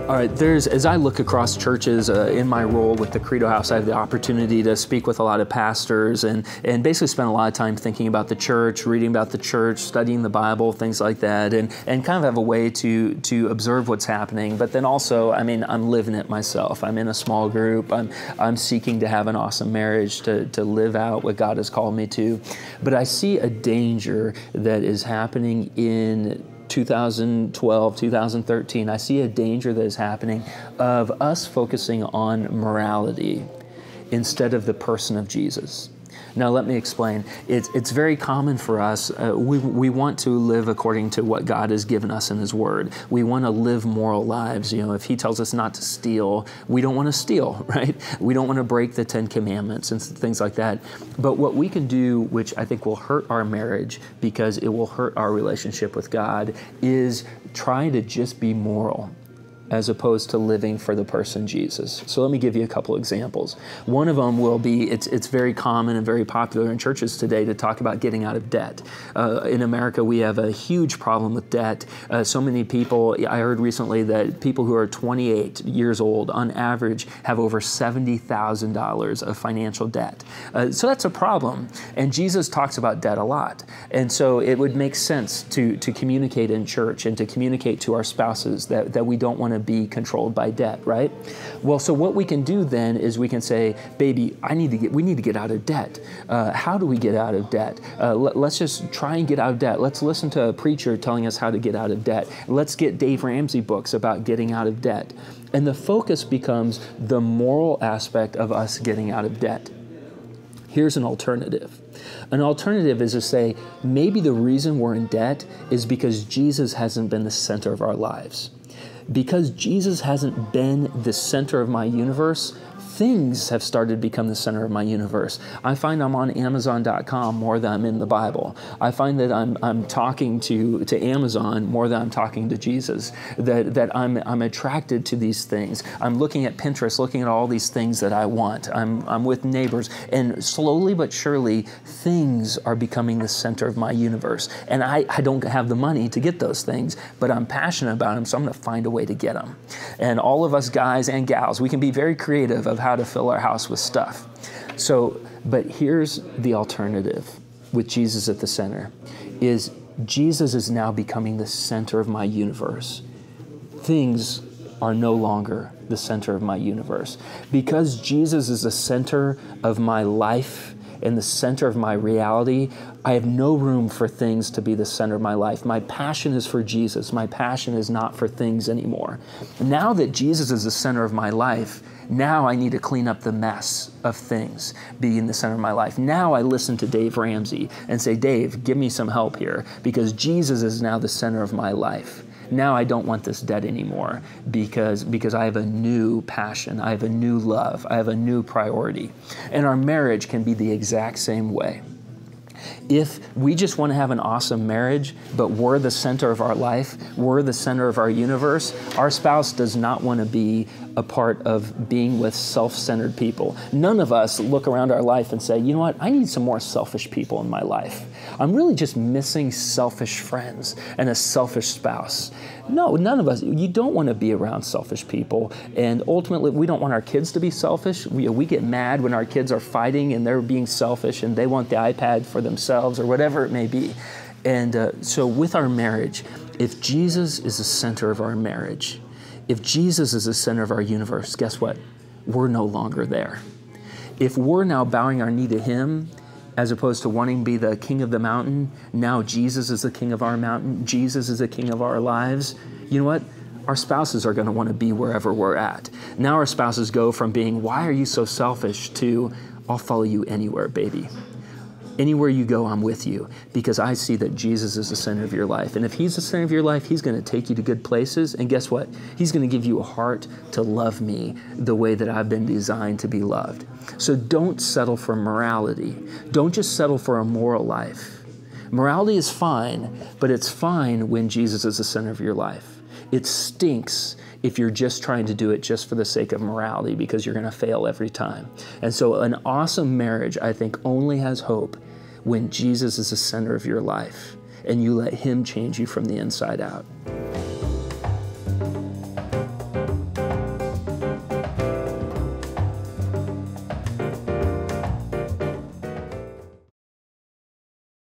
All right, as I look across churches in my role with the Credo House, I have the opportunity to speak with a lot of pastors and basically spend a lot of time thinking about the church, reading about the church, studying the Bible, things like that, and kind of have a way to observe what's happening. But then also, I mean, I'm living it myself. I'm in a small group. I'm seeking to have an awesome marriage, to live out what God has called me to. But I see a danger that is happening in 2012, 2013, I see a danger that is happening of us focusing on morality instead of the person of Jesus. Now, let me explain. It's very common for us. We want to live according to what God has given us in His Word. We want to live moral lives. You know, if He tells us not to steal, we don't want to steal, right? We don't want to break the 10 Commandments and things like that. But what we can do, which I think will hurt our marriage because it will hurt our relationship with God, is try to just be moral as opposed to living for the person Jesus. So let me give you a couple examples. One of them will be, it's very common and very popular in churches today to talk about getting out of debt. In America, we have a huge problem with debt. So many people, I heard recently that people who are 28 years old, on average, have over $70,000 of financial debt. So that's a problem. And Jesus talks about debt a lot. And so it would make sense to communicate in church and to communicate to our spouses that we don't want to be controlled by debt, right? Well, so what we can do then is we can say, baby, we need to get out of debt. How do we get out of debt? Let's just try and get out of debt. Let's listen to a preacher telling us how to get out of debt. Let's get Dave Ramsey books about getting out of debt. And the focus becomes the moral aspect of us getting out of debt. Here's an alternative. An alternative is to say, maybe the reason we're in debt is because Jesus hasn't been the center of our lives. Because Jesus hasn't been the center of my universe, things have started to become the center of my universe. I find I'm on Amazon.com more than I'm in the Bible. I find that I'm talking to Amazon more than I'm talking to Jesus. That I'm attracted to these things. I'm looking at Pinterest, looking at all these things that I want. I'm with neighbors, and slowly but surely, things are becoming the center of my universe. And I don't have the money to get those things, but I'm passionate about them, so I'm going to find a way to get them. And all of us guys and gals, we can be very creative of how to fill our house with stuff. So, but here's the alternative with Jesus at the center, is Jesus is now becoming the center of my universe. Things are no longer the center of my universe. Because Jesus is the center of my life and the center of my reality, I have no room for things to be the center of my life. My passion is for Jesus. My passion is not for things anymore. Now that Jesus is the center of my life, now I need to clean up the mess of things being the center of my life. Now I listen to Dave Ramsey and say, Dave, give me some help here, because Jesus is now the center of my life. Now I don't want this debt anymore because I have a new passion, I have a new love, I have a new priority. And our marriage can be the exact same way. If we just want to have an awesome marriage, but we're the center of our life, we're the center of our universe, our spouse does not want to be a part of being with self-centered people. None of us look around our life and say, you know what, I need some more selfish people in my life. I'm really just missing selfish friends and a selfish spouse. No, none of us. You don't want to be around selfish people. And ultimately, we don't want our kids to be selfish. We get mad when our kids are fighting and they're being selfish and they want the iPad for themselves or whatever it may be. And so with our marriage, if Jesus is the center of our marriage, if Jesus is the center of our universe, guess what? We're no longer there. If we're now bowing our knee to Him, as opposed to wanting to be the king of the mountain, now Jesus is the king of our mountain. Jesus is the king of our lives. You know what? Our spouses are going to want to be wherever we're at. Now our spouses go from being, why are you so selfish, to, I'll follow you anywhere, baby. Anywhere you go, I'm with you, because I see that Jesus is the center of your life. And if He's the center of your life, He's going to take you to good places. And guess what? He's going to give you a heart to love me the way that I've been designed to be loved. So don't settle for morality. Don't just settle for a moral life. Morality is fine, but it's fine when Jesus is the center of your life. It stinks if you're just trying to do it just for the sake of morality, because you're going to fail every time. And so an awesome marriage, I think, only has hope when Jesus is the center of your life and you let Him change you from the inside out.